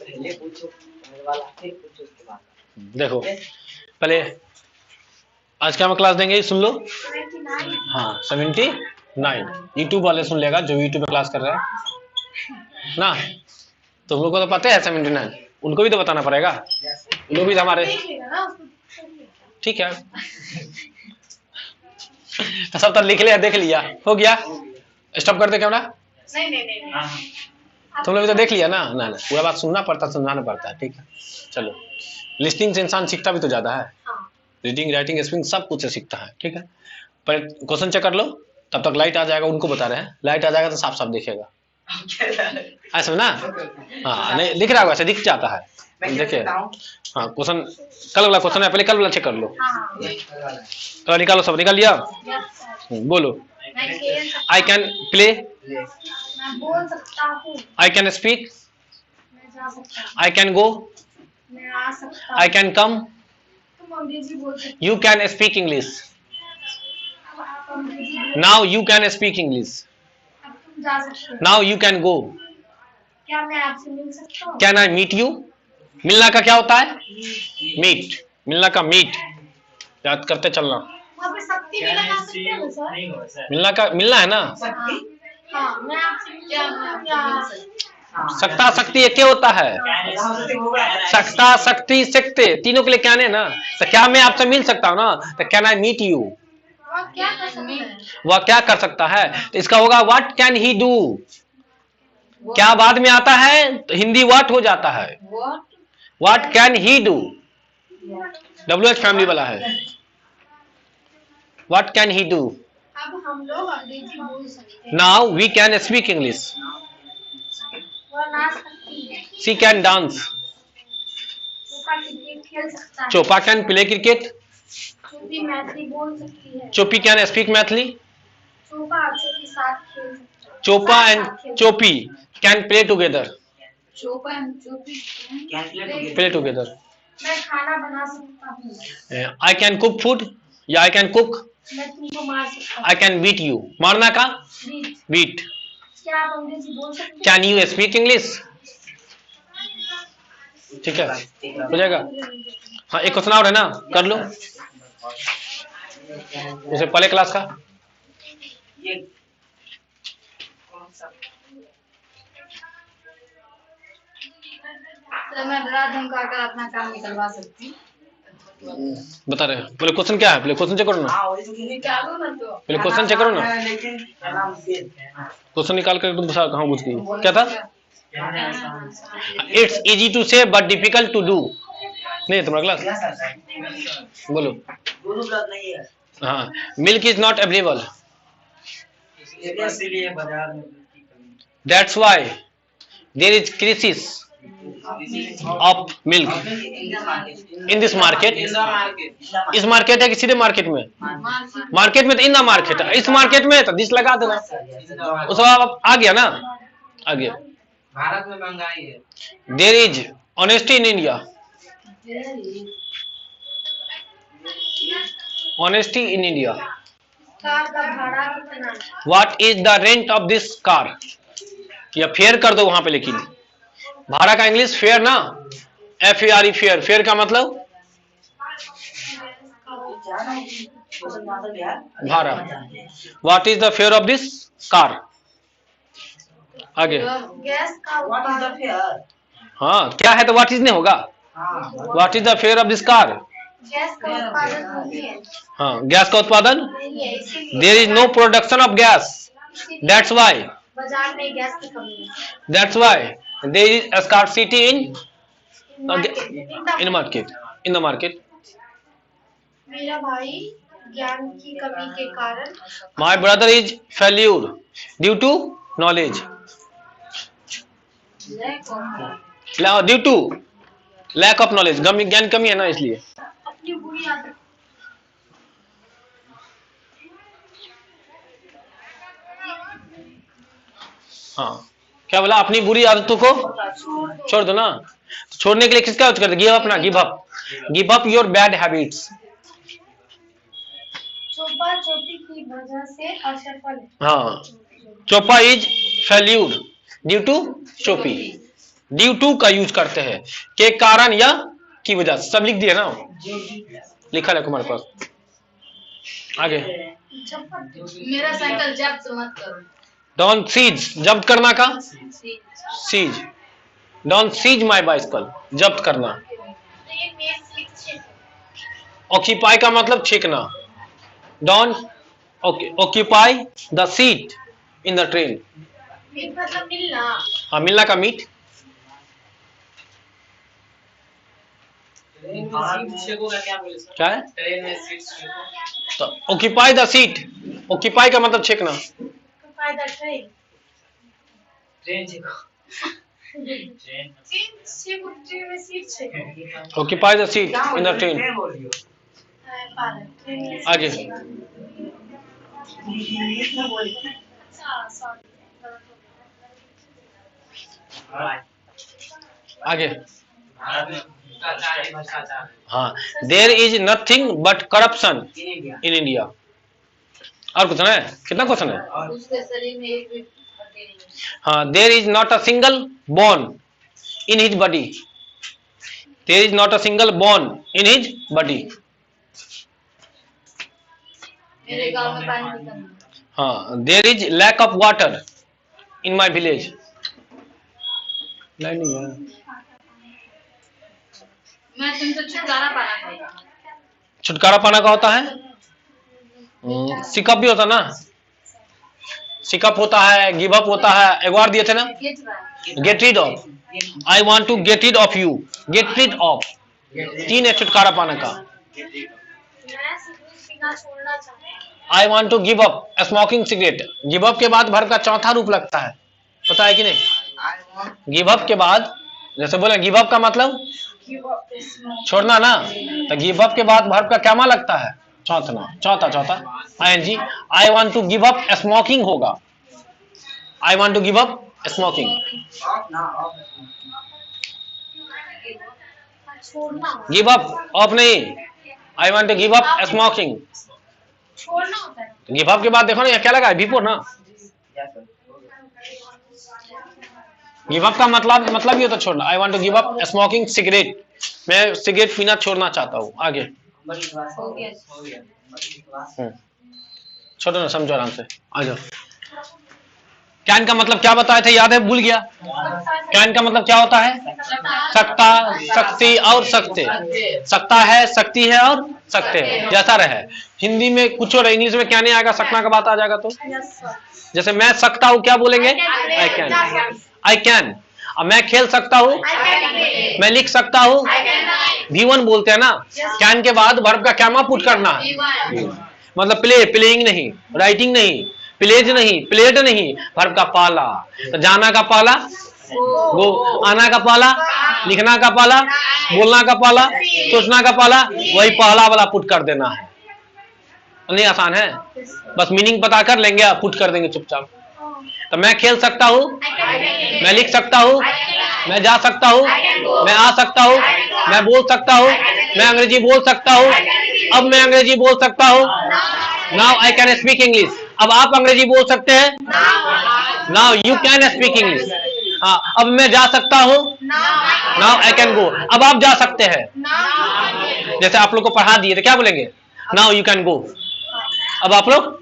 पहले पूछो पहले वाला, फिर पूछो उसके बाद। देखो पहले आज क्या हम क्लास देंगे, सुन लो। हाँ 79 यूट्यूब वाले सुन लेगा जो यूट्यूब पे क्लास कर रहे हैं ना। तुम लोग को तो पता है 79, उनको भी तो बताना पड़ेगा, उन लोग भी तो हमारे। ठीक है तो सब तो लिख लिया, देख लिया, हो गया। स्टॉप कर दे कैमरा। नहीं तुम लोग भी तो देख लिया ना। ना ना पूरा बात सुनना पड़ता, समझाना पड़ता है। ठीक है चलो, लिस्निंग से इंसान सीखता भी तो ज्यादा है। रीडिंग राइटिंग स्पीकिंग सब कुछ से सीखता है। ठीक है पर क्वेश्चन चेक कर लो, तब तक लाइट आ जाएगा। उनको बता रहे हैं लाइट आ जाएगा तो साफ साफ दिखेगा, ऐसा ना। हाँ नहीं दिख रहा होगा, ऐसे दिख जाता है। देखिए हाँ क्वेश्चन, कल वाला क्वेश्चन है, पहले कल वाला चेक कर लो। तो निकालो, सब निकाल लिया। बोलो। आई कैन प्ले, बोल सकता हूँ, आई कैन स्पीक, मैं जा सकता हूँ, आई कैन गो, मैं आ सकता हूँ, आई कैन कम, तुम अंग्रेजी बोल सकते यू कैन स्पीक इंग्लिश, हो, अब आप अंग्रेजी बोल, now you can speak English, अब तुम जा सकते हो, नाउ यू कैन गो, क्या मैं आपसे मिल सकता हूँ? Can I meet you. मिलना का क्या होता है? मीट। मिलना का मीट, याद करते चलना। वहाँ पे शक्ति भी लगा सकते हो ना सर? मिलना का, मिलना है ना। हाँ, मैं आपसे मिल सकता हूँ। सकता शक्ति एक होता है, सकता शक्ति शक्ति तीनों के लिए क्या है ना। तो क्या मैं आपसे मिल सकता हूँ ना, तो कैन आई मीट यू। वह क्या कर सकते हैं? वह क्या कर सकता है, तो इसका होगा व्हाट कैन ही डू। क्या बाद में आता है तो हिंदी व्हाट हो जाता है, what can he do. WH family वाला है, व्हाट कैन ही डू। अब हम लोग अंग्रेजी बोल सकते हैं। Now we can speak English, वह नाच सकती है, she can dance, Chopa cricket खेल सकता है, Chopa can play cricket, Chopi Maithili बोल सकती है, चोपी कैन स्पीक मैथिली, चोपा और चोपी साथ खेल सकते हैं, Chopa and Chopi can play together, Chopa and Chopi play together. मैं खाना बना सकता हूँ, आई कैन कुक फूड, या आई कैन कुक, मैं तुमको मार सकता हूँ, आई कैन बीट यू। मारना का बीट। बीट। क्या आप अंग्रेजी बोल सकते हैं? Can you speak English. ठीक है हो जाएगा। हाँ एक क्वेश्चन और है ना, कर लो जैसे पहले क्लास का। तो मैं रात धमका कर अपना काम निकलवा सकती हूँ। बता रहे हैं पहले क्वेश्चन क्या है, पहले क्वेश्चन चेक करो ना, निकालो ना तो। पहले क्वेश्चन चेक करो ना। क्वेश्चन निकाल कर तुम कहाँ बुझ गई, क्या था? It's easy to say but difficult to do. नहीं तुम्हारा क्लास बोलो। हाँ milk is not available, that's why there is crisis of milk in this market. इस मार्केट है कि सीधे मार्केट में? मार्केट में तो इन द मार्केट, इस मार्केट में तो दिस लगा देना, उस आ गया ना, आ गया। भारत में महंगाई है। There is honesty in India, honesty in India. Car का भाड़ा कितना है? What is the rent of this car, या फेयर कर दो वहां पे, लेकिन भाड़ा का इंग्लिश फेयर ना, FARE फेयर। फेयर का मतलब भाड़ा। What is the fare of this car, आगे। गैस का उत्पादन, हाँ क्या है तो व्हाट इज नहीं होगा, what is the fare of this car. Gas का उत्पादन नहीं है, हाँ गैस का उत्पादन, नहीं है, इसीलिए there is no production of gas, that's why, बाजार में गैस की कमी है, that's why there is scarcity in market, in the market. मेरा भाई ज्ञान की कमी के कारण, my brother is failure due to knowledge, due to lack of knowledge, ज्ञान कमी है ना इसलिए। अपनी बुरी आदत, हाँ क्या बोला, अपनी बुरी आदतों को छोड़ दो ना। तो छोड़ने के लिए किसका यूज करते, गिव अप ना, give up, give up your bad habits. Chopa चोटी की वजह से असफल है, हाँ Chopa is failure due to Chopi, due to का यूज करते हैं, के कारण या की वजह से। सब लिख दिए ना, लिखा है तुम्हारे पास। आगे, मेरा साइकिल जब्त मत करो। डोंट सीज, जब्त करना का seize. Don't seize my bicycle, जब्त करना। ऑक्यूपाई का मतलब छींकना। Don't occupy the seat in the train. मतलब मिलना। हाँ, मिलना का मीट। क्या है? तो ऑक्यूपाई द सीट, ऑक्यूपाई का मतलब छींकना। Occupy the seat in the train. आगे, आगे। हाँ, there is nothing but corruption in India. और क्वेश्चन है? कितना क्वेश्चन है? उसके शरीर में एक भी हड्डी नहीं है। हाँ, there is not a single bone in his body. There is not a single bone in his body. मेरे गांव में पानी की कमी है। हाँ, there is lack of water in my village. नहीं है। मैं तुमसे छुटकारा पाना चाहता हूँ। छुटकारा पाना का होता है? सिकअप भी होता ना, सिकअप होता है, गिव अप होता है। एक बार दिए थे ना, get rid of. I want to get rid of you, get rid of. 3 है छुटकारा पाने का। मैं सिगरेट पीना छोड़ना चाहता हूँ। I want to give up smoking cigarette. Give up के बाद वर्ब का चौथा रूप लगता है, पता है कि नहीं? गिव अप के बाद, जैसे बोले गिव अप का मतलब छोड़ना ना, तो गिव अप के बाद वर्ब का क्या मा लगता है? चौथा ING. I want to give up smoking होगा। I want to give up smoking. Give up of नहीं, I want to give up smoking. छोड़ना होता है। गिव अप के बाद देखो ना, यहाँ क्या लगा है? बिफोर ना। गिव अप का मतलब ये तो छोड़ना। I want to give up smoking cigarette, मैं सिगरेट पीना छोड़ना चाहता हूँ। आगे, छोड़ो ना, समझो आराम से। आ जाओ। कैन का मतलब क्या बताया था? याद है? भूल गया। कैन का मतलब क्या होता है? सकता, शक्ति और सकते। सकता है, शक्ति है और सकते है, जैसा रहे। हिंदी में कुछ और, इंग्लिश में क्या नहीं आएगा, सकना का बात आ जाएगा। तो जैसे मैं सकता हूँ, क्या बोलेंगे? I can. I can. अब मैं खेल सकता हूँ, मैं लिख सकता हूँ, V1 बोलते हैं ना। कैन के बाद वर्ब का क्या पुट करना है? मतलब प्ले, प्लेइंग नहीं, राइटिंग नहीं, प्लेज नहीं, प्लेड नहीं, वर्ब का पाला। तो जाना का पाला गो, आना का पाला, लिखना का पाला, बोलना का पाला, सोचना का पाला, वही पहला वाला पुट कर देना है। नहीं आसान है? बस मीनिंग पता कर लेंगे, पुट कर देंगे चुपचाप। तो मैं खेल सकता हूँ, मैं लिख सकता हूँ, मैं जा सकता हूँ, मैं आ सकता हूँ, मैं बोल सकता हूँ, मैं अंग्रेजी बोल सकता हूँ। अब मैं अंग्रेजी बोल सकता हूँ। Now I can speak English. अब आप अंग्रेजी बोल सकते हैं। Now you can speak English. हाँ, अब मैं जा सकता हूँ। Now I can go. अब आप जा सकते हैं। जैसे आप लोग को पढ़ा दिए तो क्या बोलेंगे? Now you can go. अब आप लोग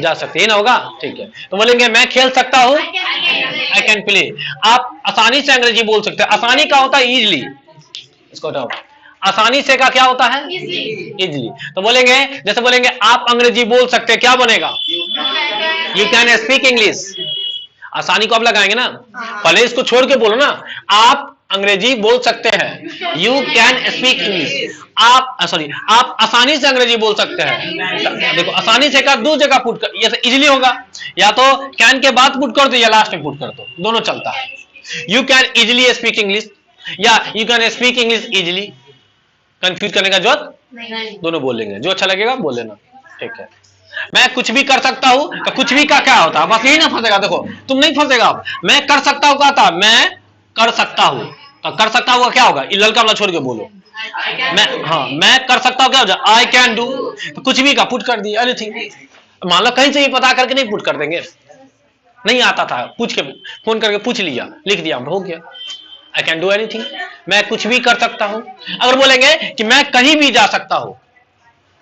जा सकते हैं ना, होगा? ठीक है, तो बोलेंगे मैं खेल सकता हूँ, आई कैन प्ले। आप आसानी से अंग्रेजी बोल सकते हैं। आसानी का होता है इजली, इसको हटाओ। आसानी से का क्या होता है? इजली। तो बोलेंगे, जैसे बोलेंगे आप अंग्रेजी बोल सकते हैं, क्या बनेगा? You can speak English. आसानी को आप लगाएंगे ना, पहले इसको छोड़ के बोलो ना। आप अंग्रेजी बोल सकते हैं, यू कैन स्पीक इंग्लिश। आप आसानी से अंग्रेजी बोल सकते हैं। देखो, आसानी से का 2 जगह पुट कर, या तो इजिली होगा, या तो कैन के बाद पुट कर दो, या लास्ट में पुट कर दो, दोनों चलता है। You can easily speak English या you can speak English easily. Confuse करने का जरूरत नहीं, दोनों बोल लेंगे, जो अच्छा लगेगा बोल लेना। ठीक है, मैं कुछ भी कर सकता हूँ, तो कुछ भी का क्या होता है? बस यही ना फंसेगा। देखो, तुम नहीं फंसेगा। मैं कर सकता हूँ, कहता मैं कर सकता हूँ, तो कर सकता हुआ क्या होगा? ललका वाला छोड़ के बोलो। मैं कर सकता हूँ, क्या हो जाए? आई कैन डू। तो कुछ भी का पुट कर दिया, एनीथिंग। मान लो कहीं से भी पता करके नहीं पुट कर देंगे, नहीं आता था, पूछ के, फोन करके पूछ लिया, लिख दिया, हो गया। आई कैन डू एनीथिंग, मैं कुछ भी कर सकता हूं। अगर बोलेंगे कि मैं कहीं भी जा सकता हूं,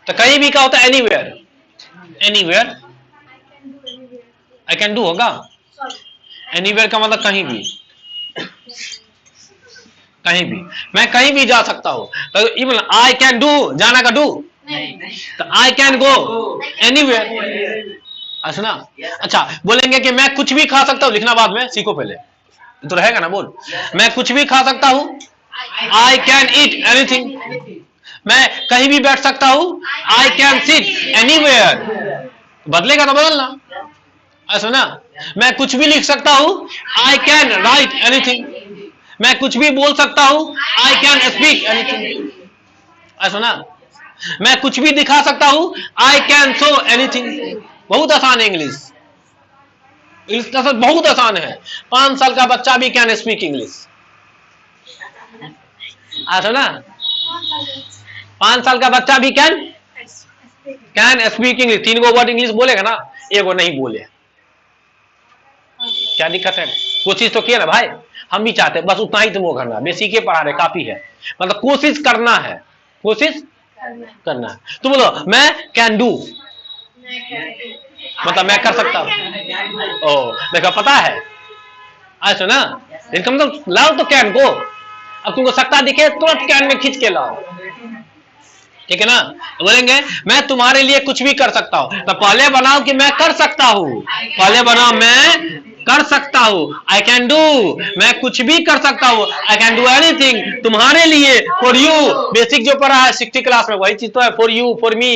तो कहीं भी क्या होता है? Anywhere. Anywhere I can do होगा। एनीवेयर का मतलब कहीं भी, कहीं भी, मैं कहीं भी जा सकता हूं। तो इवन आई कैन डू, जाना का डू, तो आई कैन गो एनीवेयर। सुना? अच्छा, बोलेंगे कि मैं कुछ भी खा सकता हूं, लिखना बाद में, सीखो पहले तो रहेगा ना। बोल, मैं कुछ भी खा सकता हूं, आई कैन ईट एनीथिंग। मैं कहीं भी बैठ सकता हूं, आई कैन सिट एनीवेयर। बदलेगा तो बदलना। सुना? मैं कुछ भी लिख सकता हूं, आई कैन राइट एनीथिंग। मैं कुछ भी बोल सकता हूं, आई कैन स्पीक एनीथिंग। सुना? मैं कुछ भी दिखा सकता हूं, आई कैन शो एनीथिंग। बहुत आसान है इंग्लिश, इंग्लिश का बहुत आसान है। 5 साल का बच्चा भी कैन स्पीक इंग्लिश। सुना? 5 साल का बच्चा भी can speak English. 3 go word English बोलेगा ना, 1 गो नहीं बोले, क्या दिक्कत है? कोशिश तो किया ना भाई, हम भी चाहते हैं, बस उतना ही तुम वो करना, बेसिक के पढ़ा रहे काफी है, मतलब कोशिश करना है, कोशिश करना है। तुम बोलो मैं कैन डू, मतलब मैं कर सकता हूं। ओ देखो पता है, अच्छा ना, इनका मतलब लाओ तो कैन को। अब तुमको सकता दिखे तुरंत कैन में खींच के लाओ, ठीक है ना? बोलेंगे मैं तुम्हारे लिए कुछ भी कर सकता हूं, तो पहले बनाओ कि मैं कर सकता हूं, पहले बनाओ मैं कर सकता हूं, आई कैन डू, मैं कुछ भी कर सकता हूं, आई कैन डू एनीथिंग, तुम्हारे लिए, फॉर यू। बेसिक जो पढ़ा है 60 क्लास में वही चीज तो है, for you, for me,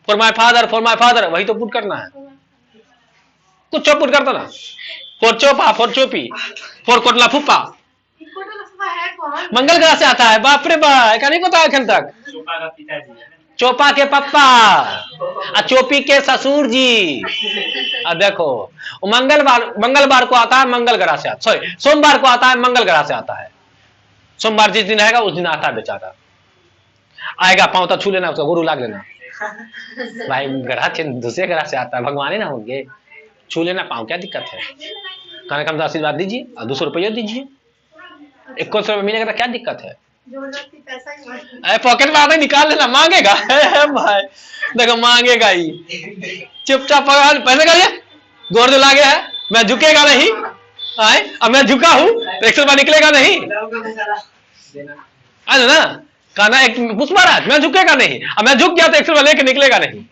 for my father, वही तो पुट करना है। कुछ पुट करता ना, for Chopa, for चोपी, for Kotla फूफा। मंगल ग्रह से आता है, बाप रे बाप, क्या नहीं पता अखन तक? चोपा के पप्पा और चोपी के ससुर जी। अब देखो मंगलवार को आता है, मंगल ग्रह से आता, सॉरी सोमवार को आता है, मंगल ग्रह से आता है। सोमवार जिस दिन आएगा उस दिन आता है बेचारा, आएगा पांव तक छू लेना, उसका गुरु लाग लेना। भाई ग्रह दूसरे ग्रह से आता है, भगवान ही ना होंगे, छू लेना पांव, क्या दिक्कत है? खाने का आशीर्वाद दीजिए और 200 रुपया दीजिए, 21 रुपये मिलेगा तो क्या दिक्कत है? पॉकेट में आते निकाल लेना, मांगेगा भाई, देखो मांगेगा ही, चुपचाप पैसे का लिए गोर जो लागे है, मैं झुकेगा नहीं, आए अब मैं झुका हूं तो 100 रुपया निकलेगा नहीं, है ना? कहना एक पुष्पराज मैं झुकेगा नहीं, अब मैं झुक गया तो 100 रुपया लेके निकलेगा नहीं।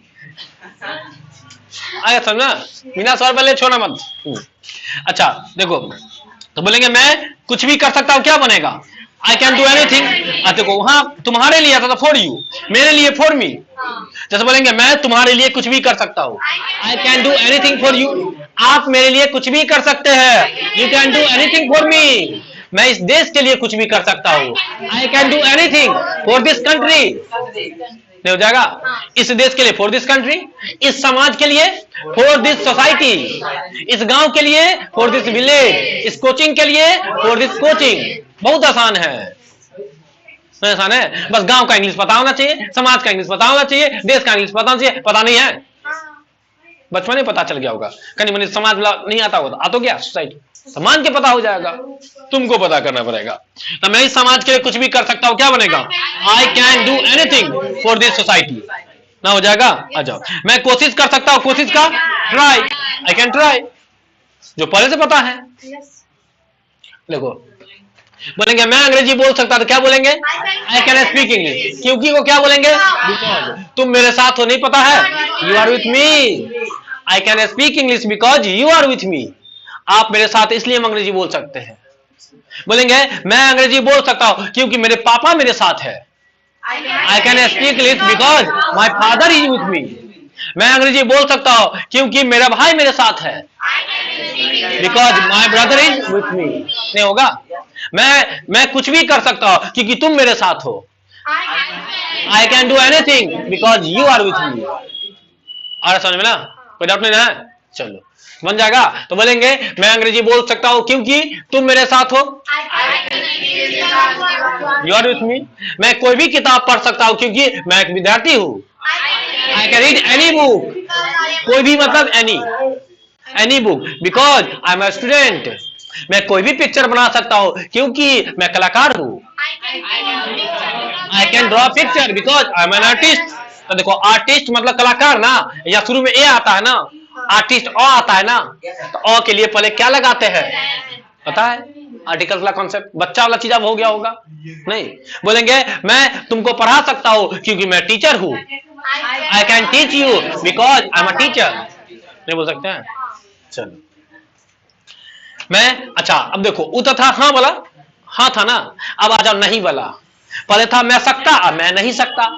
आया समझना, बिना 100 रुपया ले छोड़ना मत। अच्छा देखो, तो बोलेंगे मैं कुछ भी कर सकता हूं, क्या बनेगा? आई कैन डू एनीथिंग। देखो वहां तुम्हारे लिए आता था फॉर यू, मेरे लिए फॉर मी। जैसे बोलेंगे मैं तुम्हारे लिए कुछ भी कर सकता हूं, I can do anything for you. आप मेरे लिए कुछ भी कर सकते हैं, you can do anything for मी। मैं इस देश के लिए कुछ भी कर सकता हूं, I can do anything for this country. नहीं हो जाएगा? इस देश के लिए फॉर दिस कंट्री, इस समाज के लिए फॉर दिस सोसाइटी, इस गांव के लिए फॉर दिस विलेज, इस कोचिंग के लिए फॉर दिस कोचिंग। बहुत आसान है, आसान है, बस गांव का इंग्लिश पता होना चाहिए, समाज का इंग्लिश पता होना चाहिए, देश का इंग्लिश पता होना चाहिए। पता नहीं है, बचपन में पता चल गया होगा, कहीं मैंने समाज नहीं आता होगा, आ तो गया सोसाइटी, समाज के पता हो जाएगा, तुमको पता करना पड़ेगा। तो मैं इस समाज के लिए कुछ भी कर सकता हूं, क्या बनेगा? आई can do anything for this society. ना हो जाएगा? आ जाओ। मैं कोशिश कर सकता हूं, कोशिश का ट्राई, आई कैन ट्राई, जो पहले से पता है। देखो बोलेंगे मैं अंग्रेजी बोल सकता, तो क्या बोलेंगे? आई कैन स्पीक इंग्लिश। क्योंकि वो क्या बोलेंगे? तुम मेरे साथ हो, नहीं पता है, you are with me. I can speak English because you are with me. आप मेरे साथ, इसलिए हम अंग्रेजी बोल सकते हैं। बोलेंगे मैं अंग्रेजी बोल सकता हूं क्योंकि मेरे पापा मेरे साथ है, आई can speak English because my father is with मी। मैं अंग्रेजी बोल सकता हूं क्योंकि मेरा भाई मेरे साथ है, because my brother is with मी। नहीं होगा? मैं कुछ भी कर सकता हूं क्योंकि तुम मेरे साथ हो, I can do anything because you are with me. और समझ में ना, कोई डाउट नहीं है? चलो बन जाएगा। तो बोलेंगे मैं अंग्रेजी बोल सकता हूं क्योंकि तुम मेरे साथ हो, यू आर विथ मी। मैं कोई भी किताब पढ़ सकता हूं क्योंकि मैं एक विद्यार्थी हूं, I can read any book. कोई भी मतलब any book, because I am a student. मैं कोई भी पिक्चर बना सकता हूं क्योंकि मैं कलाकार हूं। I can draw picture because I am an artist. तो देखो आर्टिस्ट मतलब कलाकार ना, या शुरू में ए आता है ना, आर्टिस्ट अ आता है ना, तो अ के लिए पहले क्या लगाते हैं पता है? आर्टिकल वाला कॉन्सेप्ट, बच्चा वाला चीज अब हो गया होगा नहीं? बोलेंगे मैं तुमको पढ़ा सकता हूं क्योंकि मैं टीचर हूं। I can teach you because I am a teacher. नहीं बोल सकते हैं? चलो मैं, अच्छा अब देखो उतर था हाँ वाला, हाँ था ना, अब आ जाओ नहीं वाला। पहले था मैं सकता, अब मैं नहीं सकता।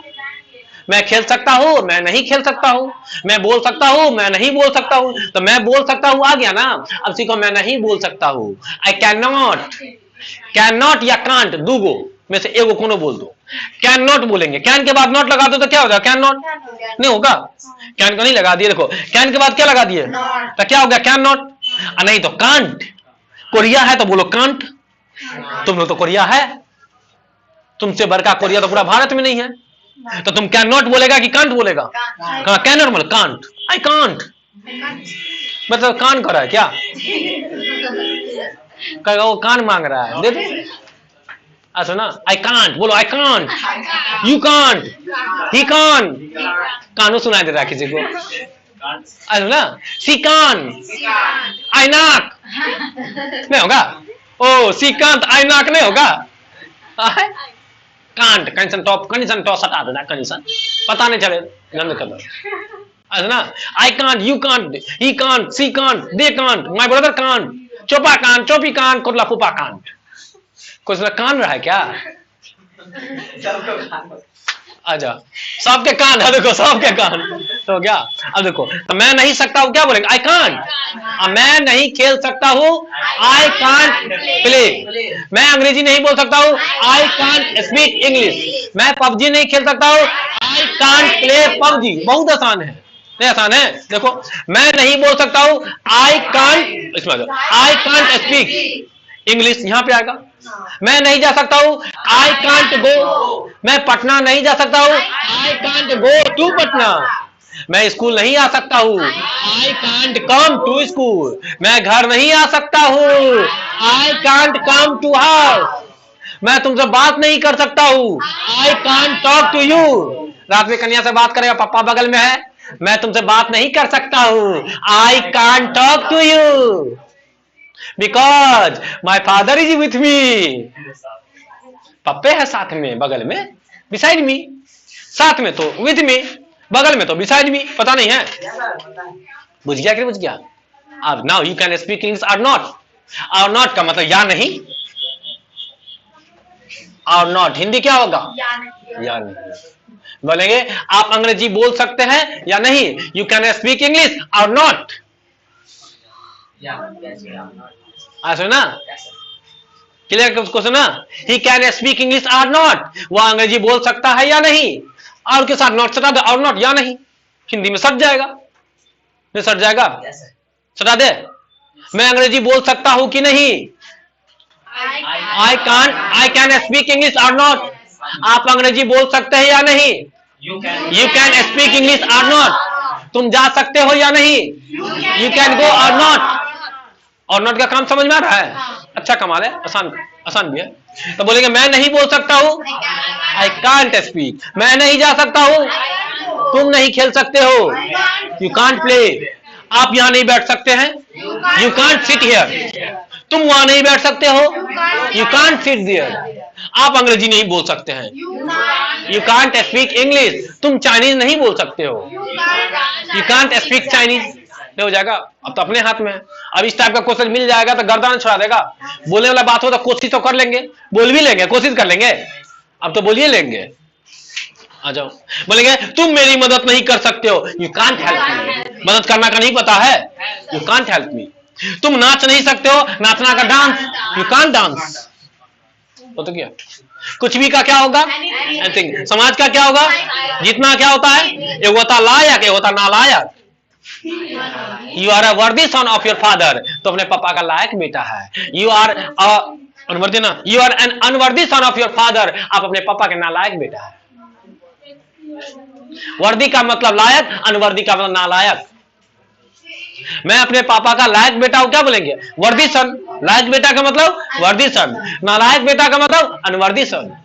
मैं खेल सकता हूं, मैं नहीं खेल सकता हूं। मैं बोल सकता हूं, मैं नहीं बोल सकता हूं। तो मैं बोल सकता हूं आ गया ना। अब सीखो मैं नहीं बोल सकता हूं। I can not, can not या कांट, दूगो में से एगो कोनो बोल दो। कैन नॉट बोलेंगे, कैन के बाद नॉट लगा दो तो क्या होगा? कैन नॉट नहीं होगा। कैन को नहीं लगा दिए, देखो कैन के बाद क्या लगा दिए तो क्या हो गया? Can not. नहीं तो कांट, कोरिया है तो बोलो कांट। तुम लोग तो कोरिया है, तुमसे बड़का कोरिया तो पूरा भारत में नहीं है। तो तुम कैन नॉट बोलेगा कि कांट बोलेगा? कैन नॉट बोले कांट। आई कांट मतलब कान कर रहा है क्या? कहेगा वो कान मांग रहा है, दे दो। अच्छा ना, आई कांट बोलो, आई कांट, यू कांट, ही कान। कानू सुनाई दे रहा है किसी को? अच्छा ना, सी कान, आई नाक नहीं होगा। ओ सी कांत आई नाक नहीं होगा। Can't condition top, condition top हटा देना, कंडीशन पता नहीं चले गंद कर दो। अच्छा ना, I can't, you can't, he can't, she can't, they can't, my brother can't, Chopa can't, Chopi can't, Kotla फूपा कांट। कुछ ना कान रहा है क्या? आजा सबके कान है, देखो सबके कान तो क्या। अब देखो तो मैं नहीं सकता हूं क्या बोलेंगे? I can't. मैं नहीं खेल सकता हूं, आई कांट प्ले। मैं अंग्रेजी नहीं बोल सकता हूं, आई कांट स्पीक इंग्लिश। मैं पबजी नहीं खेल सकता हूं, आई कांट प्ले पबजी। बहुत आसान है, नहीं आसान है? देखो मैं नहीं बोल सकता हूं, आई कांट, इसमें आई कांट स्पीक इंग्लिश, यहां पे आएगा। मैं नहीं जा सकता हूं, आई कांट गो। मैं पटना नहीं जा सकता हूं, I can't go to Patna. मैं स्कूल नहीं आ सकता हूं, I can't come to school. मैं घर नहीं आ सकता हूं, I can't come to house. मैं तुमसे बात नहीं कर सकता हूं, I can't talk to you. रात में कन्या से बात करेगा, पापा बगल में है, मैं तुमसे बात नहीं कर सकता हूं, I can't talk to you because my father is with me. पप्पे है साथ में, बगल में, बिसाइड मी। साथ में तो विथ मी, बगल में तो बिसाइड मी। पता नहीं है? बुझ गया कि बुझ गया? अब now you can speak English और नॉट। और नॉट का मतलब या नहीं, और नॉट हिंदी क्या होगा? या नहीं। बोलेंगे आप अंग्रेजी बोल सकते हैं या नहीं? यू कैन स्पीक इंग्लिश और नॉट। सुना क्लियर क्वेश्चन ना? ही कैन स्पीक इंग्लिश और नॉट, वो अंग्रेजी बोल सकता है या नहीं, और उसके साथ नॉट सटा दे, और नॉट या नहीं, हिंदी में सट जाएगा। नहीं सट जाएगा? सटा दे। मैं अंग्रेजी बोल सकता हूं कि नहीं? आई कैन स्पीक इंग्लिश और नॉट। आप अंग्रेजी बोल सकते हैं या नहीं? यू कैन स्पीक इंग्लिश और नॉट। तुम जा सकते हो या नहीं? यू कैन गो और नॉट। और नॉट का काम समझ में आ रहा है? अच्छा कमाल है, आसान आसान भी है। तो बोलेंगे मैं नहीं बोल सकता हूं, आई कांट स्पीक। मैं नहीं जा सकता हूं, तुम नहीं खेल सकते हो, यू कांट प्ले। आप यहां नहीं बैठ सकते हैं, यू कांट सिट हियर। तुम वहां नहीं बैठ सकते हो, यू कांट सिट देयर। आप अंग्रेजी नहीं बोल सकते हैं, यू कांट स्पीक इंग्लिश। तुम चाइनीज नहीं बोल सकते हो, यू कांट स्पीक चाइनीज। हो जाएगा। अब तो अपने हाथ में है। अब इस टाइप का क्वेश्चन मिल जाएगा तो गर्दन छुड़ा देगा। बोलने वाला बात हो तो कोशिश तो कर लेंगे, बोल भी लेंगे, कोशिश कर लेंगे। अब तो बोलिए लेंगे। आ जाओ। बोलेंगे तुम मेरी मदद नहीं कर सकते हो, यू कांट हेल्प मी। मदद करना का नहीं पता है, यू कांट हेल्प मी। तुम नाच नहीं सकते हो, नाचना का डांस, यू कांट डांस। तो क्या कुछ भी का क्या होगा? समाज का क्या होगा? जितना क्या होता है, एक होता लायक, एक होता नालायक। यू आर अ वर्दी सन ऑफ योर फादर, तो अपने पापा का लायक बेटा है। यू आर अनवर्दी ना, you are an unworthy son of your father, आप अपने पापा के नालायक बेटा है। वर्दी का मतलब लायक, अनवर्दी का मतलब नालायक। मैं अपने पापा का लायक बेटा हूं, क्या बोलेंगे? वर्दी सन। लायक बेटा का मतलब वर्दी सन, नालायक बेटा का मतलब अनवर्दी सन।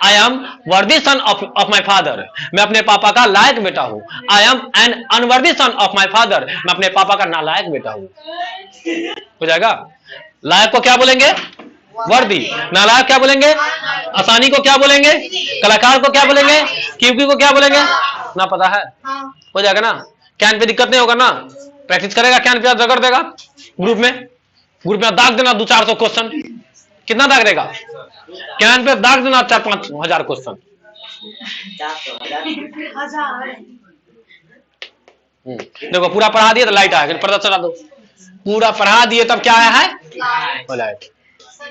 आई एम वर्दी सन ऑफ माई फादर, मैं अपने पापा का लायक बेटा हूं। I am an unworthy son of my father, मैं अपने पापा का नालायक बेटा हूं। हो जाएगा। लायक को क्या बोलेंगे? वर्दी। नालायक क्या बोलेंगे? आसानी को क्या बोलेंगे? कलाकार को क्या बोलेंगे? क्यूबी को क्या बोलेंगे? ना पता है? हो जाएगा ना। कैन पे दिक्कत नहीं होगा ना? प्रैक्टिस करेगा कैन पे, रगड़ देगा ग्रुप में दाग देना 200-400 क्वेश्चन। कितना दाग देगा? कैन पे दाग देना 4-5 हजार क्वेश्चन। 1000 देखो पूरा पढ़ा दिए तो लाइट आएगा, पर्दा चला दो। पूरा पढ़ा दिए तब क्या आया है? लाइट।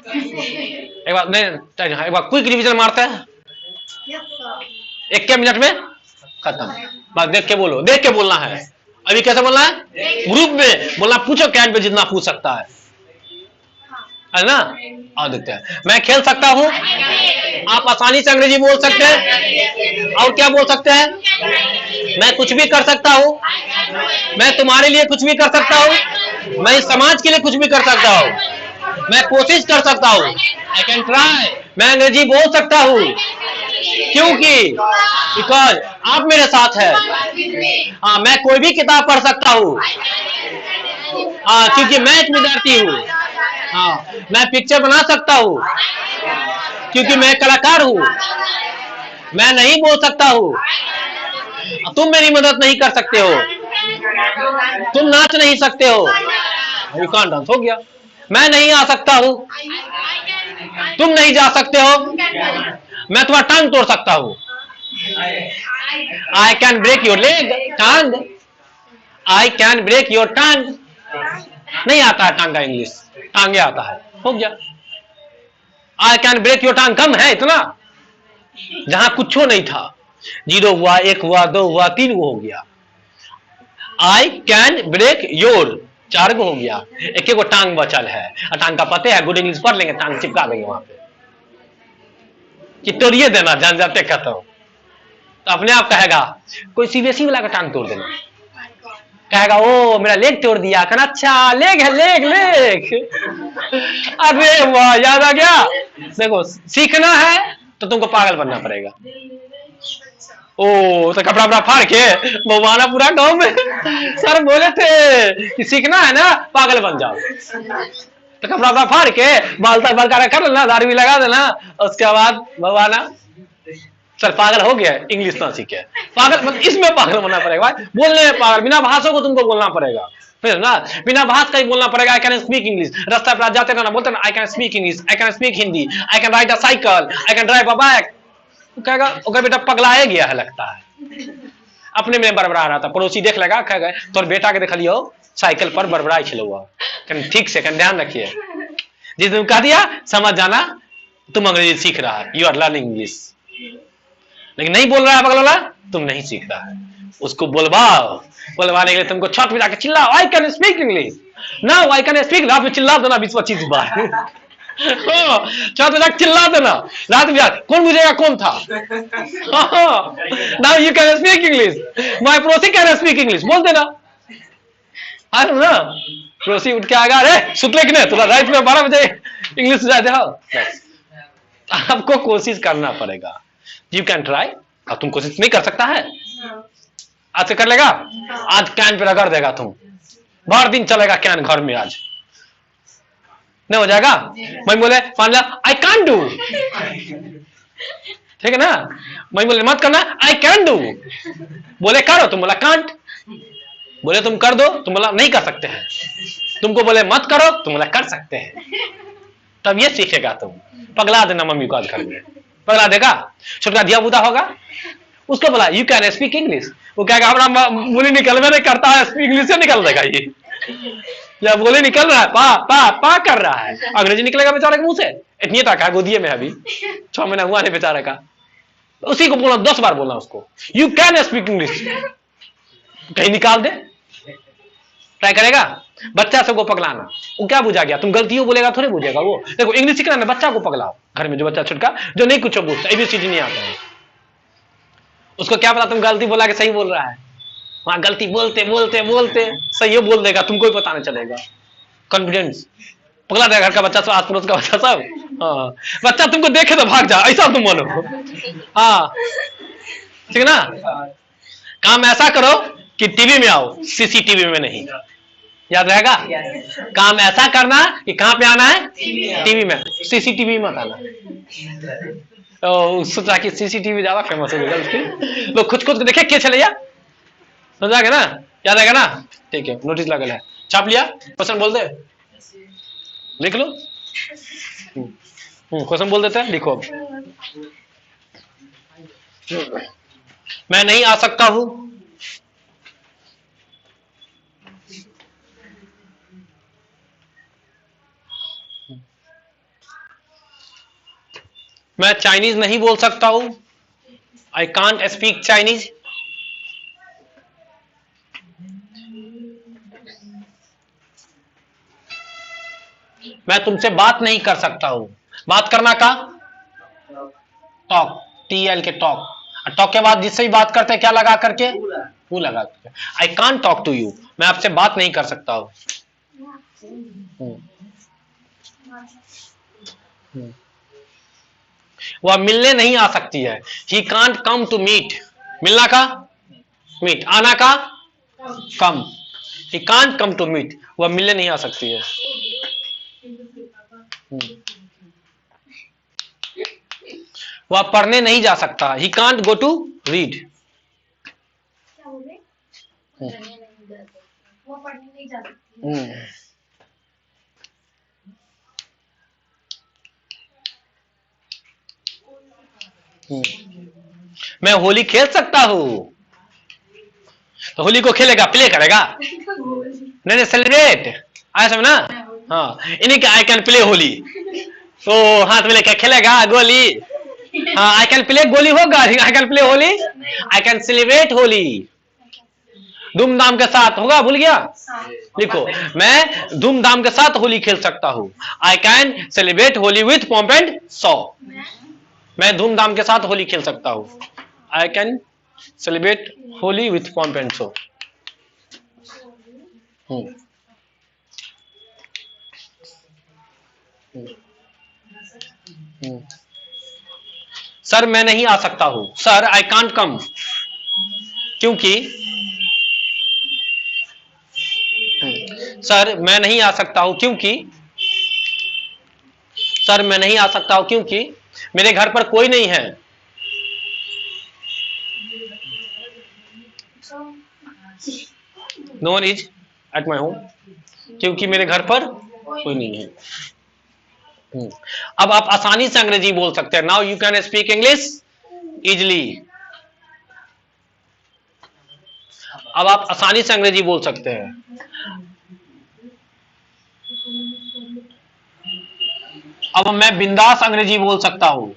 एक बार नहीं, एक बार क्विक रिवीजन मारते हैं, एक के मिनट में खत्म। बस देख के बोलो, देख के बोलना है। अभी कैसे बोलना है? ग्रुप में बोलना, पूछो कैन पे जितना पूछ सकता है ना। और देखते हैं। मैं खेल सकता हूँ, आप आसानी से अंग्रेजी बोल सकते हैं। और क्या बोल सकते हैं? मैं कुछ भी कर सकता हूँ, मैं तुम्हारे लिए कुछ भी कर सकता हूँ, मैं इस समाज के लिए कुछ भी कर सकता हूँ, मैं कोशिश कर सकता हूँ, आई कैन ट्राई। मैं अंग्रेजी बोल सकता हूँ क्योंकि बिकॉज आप मेरे साथ है। हाँ, मैं कोई भी किताब पढ़ सकता हूँ, हाँ, क्योंकि मैं एक विद्यार्थी हूँ। हाँ, मैं पिक्चर बना सकता हूँ क्योंकि मैं कलाकार हूँ। मैं नहीं बोल सकता हूँ, तुम मेरी मदद नहीं कर सकते हो, तुम नाच नहीं सकते हो, यू कांट डांस। हो गया। मैं नहीं आ सकता हूँ, तुम नहीं जा सकते हो, मैं तुम्हारा टांग तोड़ सकता हूँ। I can break your leg, टांग। आई कैन ब्रेक योर टांग। नहीं आता है टांग का इंग्लिश, टांगे आता है। हो गया। आई कैन ब्रेक योर टांग कम है इतना, जहां कुछ नहीं था। 0 हुआ, 1 हुआ, 2 हुआ, 3 हो गया। आई कैन ब्रेक योर 4 हो गया। एक को टांग बचल है, टांग का पते है, गुड इंग्लिश पढ़ लेंगे, टांग चिपका देंगे वहां पे कि तोड़िए देना, जान जाते खत्म। तो अपने आप कहेगा, कोई सीबीएसई वाला का टांग तोड़ देना, कहेगा ओ मेरा लेग तोड़ दिया। कहना अच्छा लेग है, लेग लेग। अरे वाह, याद आ गया। देखो सीखना है तो तुमको पागल बनना पड़ेगा। ओ तो कपड़ा वपड़ा फाड़ के बवाना पूरा गांव में। सर बोले थे कि सीखना है ना, पागल बन जाओ। तो कपड़ा वपड़ा फाड़ के बाल तक बलका कर लेना, दाढ़ी भी लगा देना, उसके बाद बवाना। सर पागल हो गया, इंग्लिश ना सीखे। पागल मतलब इसमें पागल बनना पड़ेगा भाई, बोलने में पागल। बिना भाषा को तुमको बोलना पड़ेगा, फिर ना बिना भाषा का ही बोलना पड़ेगा। आई कैन स्पीक इंग्लिश। रास्ता पर जाते ना बोलते ना, आई can speak English, I can speak Hindi, I can ride a cycle, I can drive a bike. कहेगा ओके बेटा पगलाए गया है लगता है। अपने में बड़बड़ा रहा था, पड़ोसी देख लेगा, कहेगा तोर बेटा के देख लियो साइकिल पर बड़बड़ाई चलो हुआ। ठीक से ध्यान रखिए, जिस दिन कह दिया समझ जाना तुम अंग्रेजी सीख रहा है, यू आर लर्निंग इंग्लिश। लेकिन नहीं बोल रहा है बगल वाला, तुम नहीं सीख रहा है। उसको बोलवाओ, बोलवाने के लिए तुमको छत पे जाके चिल्लाओ, I can speak English now, I can speak. रात में चिल्ला देना 20-25 बार। छत पे जाके चिल्ला देना रात में, कौन बुझेगा कौन था। Now you can speak English, my पड़ोसी कैन स्पीक इंग्लिश, बोल देना। है ना, पड़ोसी उठ के आएगा, अरे सुतले कि नहीं, तुरा रात में 12 बजे इंग्लिश जाते हो। आपको कोशिश करना पड़ेगा। You can try. अब तुम कोशिश नहीं कर सकता है, आज से कर लेगा। आज कैन पे रगड़ देगा तुम, बार दिन चलेगा कैन घर में। आज नहीं हो जाएगा। मैं बोले मान लिया आई कैन डू, ठीक है ना। मैं बोले मत करना, आई कैन डू। बोले करो, तुम बोला कांट। बोले तुम कर दो, तुम बोला नहीं कर सकते हैं। तुमको बोले मत करो, तुम बोला कर सकते हैं। तब ये सीखेगा तुम। पगला देना मम्मी को आज घर में, पगला देगा। छोटा दिया बुदा होगा, उसको बोला यू कैन स्पीक इंग्लिश, वो कहेगा हमारा बोली निकलवे नहीं करता है, इंग्लिश से निकल देगा ये। या बोली निकल रहा है, पा पा पा कर रहा है, अंग्रेजी निकलेगा बेचारे के मुंह से। इतनी तक है गोदिए में, अभी 6 महीना हुआ नहीं बेचारे का। उसी को बोला 10 बार बोलना उसको, यू कैन स्पीक इंग्लिश, कहीं निकाल दे। ट्राई करेगा। बच्चा सबको पगलाना, वो क्या बुझा गया, तुम गलतियों बोलेगा थोड़े बुझेगा वो। देखो इंग्लिश सीखना है, बच्चा को पगलाओ घर में, जो बच्चा छुटका जो नहीं कुछ बोलता, एबीसीडी नहीं आता है, उसको क्या पता तुम गलती बोला कि सही बोल रहा है। वहां गलती बोलते बोलते बोलते सही बोल देगा, तुमको ही पता नहीं चलेगा। कॉन्फिडेंस, पगला रहा घर का बच्चा सब, आस पड़ोस का बच्चा सब। हाँ, बच्चा तुमको देखे तो भाग जा, ऐसा तुम बोलो। हाँ ठीक है ना। काम ऐसा करो कि टीवी में आओ, सीसीटीवी में नहीं। याद रहेगा। काम ऐसा करना कि कहां पे आना है, टीवी में, सीसीटीवी मत आना। तो सोचा कि सीसीटीवी ज्यादा फेमस हो गया, लोग खुद खुद देखे के चले जा, समझा गया ना, याद आएगा ना। ठीक है, नोटिस लगल है, छाप लिया, क्वेश्चन बोल दे, लिख लो। क्वेश्चन बोल देते हैं, लिखो। मैं नहीं आ सकता हूं, मैं चाइनीज नहीं बोल सकता हूं, आई कांट स्पीक चाइनीज। मैं तुमसे बात नहीं कर सकता हूं, बात करना का टॉक, टीएल के टॉक, टॉक के बाद जिससे भी बात करते हैं क्या लगा करके, वो लगा करके। I can't talk to you, मैं आपसे बात नहीं कर सकता हूं। वह मिलने नहीं आ सकती है, he can't come to meet, मिलना का मीट, आना का come, he can't come to meet, वह मिलने नहीं आ सकती है। वह पढ़ने नहीं जा सकता, he can't go to read. क्या बोले? वो पढ़ने नहीं जा सकती। मैं होली खेल सकता हूं, तो होली को खेलेगा, प्ले करेगा, नहीं सेलिब्रेट, आया समझ ना। हाँ, इन्हीं के आई कैन प्ले होली, तो हाथ में लेकर खेलेगा गोली। हाँ, आई कैन प्ले गोली होगा, I can play Holi, I can celebrate Holi, धूमधाम के साथ होगा, भूल गया, लिखो। मैं धूमधाम के साथ होली खेल सकता हूं, I can celebrate Holi with pomp and show. मैं धूमधाम के साथ होली खेल सकता हूं, I can celebrate Holi with pomp and show. Sir मैं नहीं आ सकता हूं, सर आई कांट कम, क्योंकि सर मैं नहीं आ सकता हूं क्योंकि, सर मैं नहीं आ सकता हूं क्योंकि मेरे घर पर कोई नहीं है। No one is at my home, क्योंकि मेरे घर पर कोई नहीं है। अब आप आसानी से अंग्रेजी बोल सकते हैं, now you can speak English easily. अब आप आसानी से अंग्रेजी बोल सकते हैं। अब मैं बिंदास अंग्रेजी बोल सकता हूं,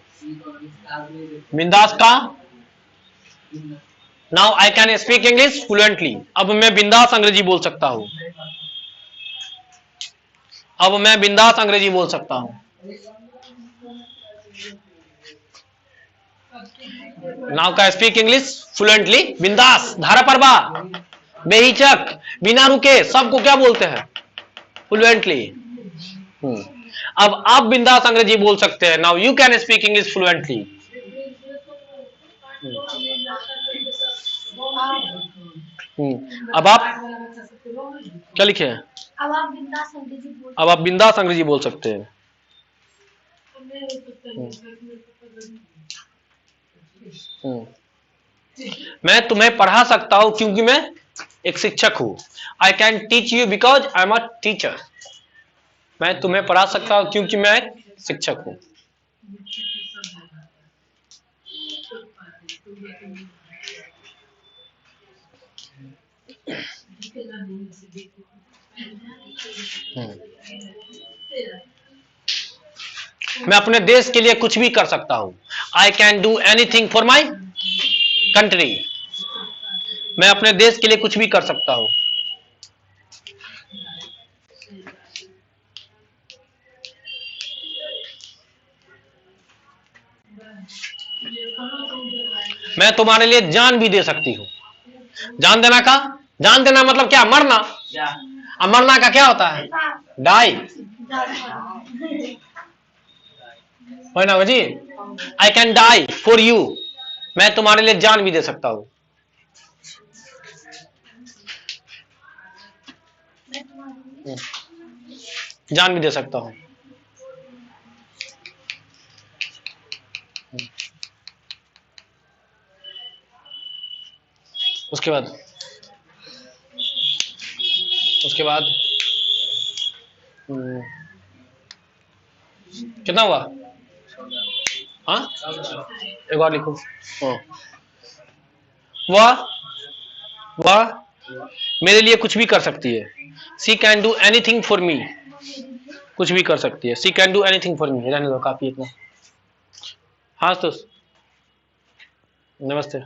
बिंदास का, now I can speak English fluently. अब मैं बिंदास अंग्रेजी बोल सकता हूं, अब मैं बिंदास अंग्रेजी बोल सकता हूं। नाउ का स्पीक इंग्लिश फ्लुएंटली, बिंदास, धारा परवा, बेहिचक, बिना रुके, सबको क्या बोलते हैं, फ्लुएंटली। अब आप बिंदास अंग्रेजी बोल सकते हैं, now you can speak English fluently. अब आप क्या लिखे हैं, अब आप बिंदास अंग्रेजी बोल, अब आप बिंदास अंग्रेजी बोल सकते हैं। मैं तुम्हें पढ़ा सकता हूं क्योंकि मैं एक शिक्षक हूं, I can teach you because I am a teacher. मैं तुम्हें पढ़ा सकता हूं क्योंकि मैं एक शिक्षक हूं। मैं अपने देश के लिए कुछ भी कर सकता हूं, I can do anything for my country. मैं अपने देश के लिए कुछ भी कर सकता हूं। मैं तुम्हारे लिए जान भी दे सकती हूं। जान देना का, जान देना मतलब क्या, मरना, अब मरना का क्या होता है? डाई। ना जी, I can die for you, मैं तुम्हारे लिए जान भी दे सकता हूँ। जान भी दे सकता हूँ। उसके बाद कितना हुआ? हाँ, एक बार लिखो। हाँ, वह मेरे लिए कुछ भी कर सकती है। She can do anything for me, कुछ भी कर सकती है। She can do anything for me, रहने दो, काफी इतना। हाँ दोस्त, नमस्ते।